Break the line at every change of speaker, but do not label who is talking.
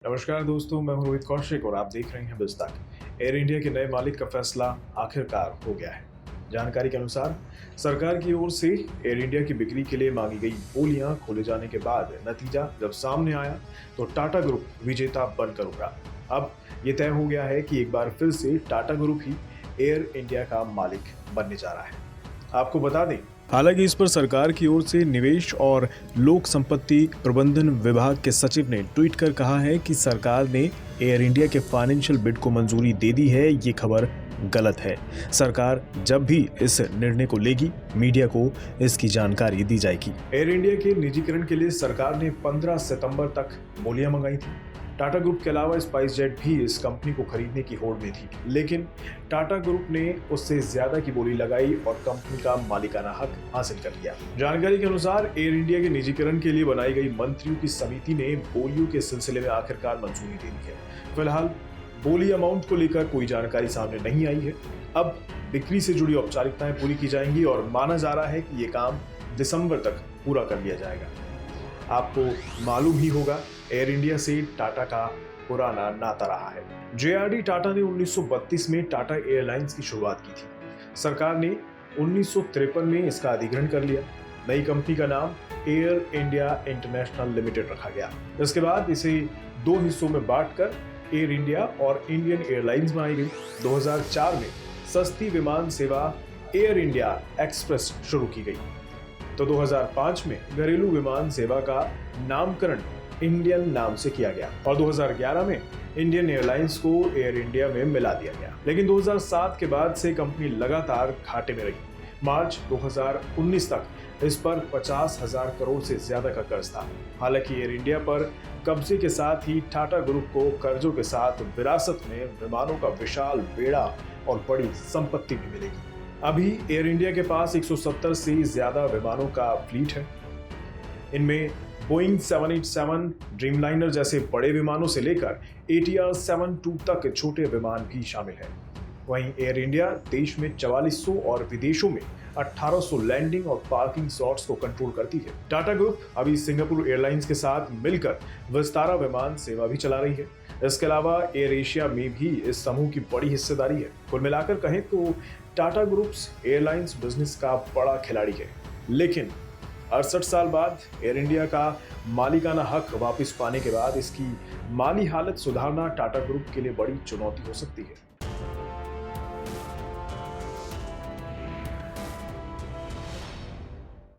नमस्कार दोस्तों, मैं हूं रोहित कौशिक और आप देख रहे हैं बिजतक। एयर इंडिया के नए मालिक का फैसला आखिरकार हो गया है। जानकारी के अनुसार सरकार की ओर से एयर इंडिया की बिक्री के लिए मांगी गई बोलियां खोले जाने के बाद नतीजा जब सामने आया तो टाटा ग्रुप विजेता बनकर उभरा। अब ये तय हो गया है कि एक बार फिर से टाटा ग्रुप ही एयर इंडिया का मालिक बनने जा रहा है। आपको बता दें, हालांकि इस पर सरकार की ओर से निवेश और लोक संपत्ति प्रबंधन विभाग के सचिव ने ट्वीट कर कहा है कि सरकार ने एयर इंडिया के फाइनेंशियल बिड को मंजूरी दे दी है। ये खबर गलत है। सरकार जब भी इस निर्णय को लेगी, मीडिया को इसकी जानकारी दी जाएगी। एयर इंडिया के निजीकरण के लिए सरकार ने 15 सितंबर तक बोलियां मंगाई थी। टाटा ग्रुप के अलावा स्पाइस जेट भी इस कंपनी को खरीदने की होड़ में थी, लेकिन टाटा ग्रुप ने उससे ज्यादा की बोली लगाई और कंपनी का मालिकाना हक हासिल कर लिया। जानकारी के अनुसार एयर इंडिया के निजीकरण के लिए बनाई गई मंत्रियों की समिति ने बोलियों के सिलसिले में आखिरकार मंजूरी दे दी है। फिलहाल बोली अमाउंट को लेकर कोई जानकारी सामने नहीं आई है। अब बिक्री से जुड़ी औपचारिकताएं पूरी की जाएंगी और माना जा रहा है कि ये काम दिसंबर तक पूरा कर लिया जाएगा। आपको मालूम ही होगा, एयर इंडिया से टाटा का पुराना नाता रहा है। जेआरडी टाटा ने 1932 में टाटा एयरलाइंस की शुरुआत की थी। सरकार ने 1953 में इसका अधिग्रहण कर लिया। नई कंपनी का नाम एयर इंडिया इंटरनेशनल लिमिटेड रखा गया। इसके बाद इसे दो हिस्सों में बांटकर एयर इंडिया और इंडियन एयरलाइंस बनाई गई। 2004 में सस्ती विमान सेवा एयर इंडिया एक्सप्रेस शुरू की गई, तो 2005 में घरेलू विमान सेवा का नामकरण इंडियन नाम से किया गया और 2011 में इंडियन एयरलाइंस को एयर इंडिया में मिला दिया गया। लेकिन 2007 के बाद से कंपनी लगातार घाटे में रही। मार्च 2019 तक इस पर 50,000 करोड़ से ज्यादा का कर्ज था। हालांकि एयर इंडिया पर कब्जे के साथ ही टाटा ग्रुप को कर्जों के साथ विरासत में विमानों का विशाल बेड़ा और बड़ी संपत्ति भी मिलेगी। अभी एयर इंडिया के पास 170 से ज्यादा विमानों का फ्लीट है। इनमें बोइंग 787, ड्रीमलाइनर जैसे बड़े विमानों से लेकर ATR 72 तक छोटे विमान भी शामिल हैं। वहीं एयर इंडिया देश में 4400 और विदेशों में 1800 लैंडिंग और पार्किंग स्लॉट्स को कंट्रोल करती है। टाटा ग्रुप अभी सिंगापुर एयरलाइंस के साथ मिलकर विस्तारा विमान सेवा भी चला रही है। इसके अलावा एयर एशिया में भी इस समूह की बड़ी हिस्सेदारी है। कुल मिलाकर कहें तो टाटा ग्रुप्स एयरलाइंस बिजनेस का बड़ा खिलाड़ी है। लेकिन 68 साल बाद एयर इंडिया का मालिकाना हक वापस पाने के बाद इसकी माली हालत सुधारना टाटा ग्रुप के लिए बड़ी चुनौती हो सकती है।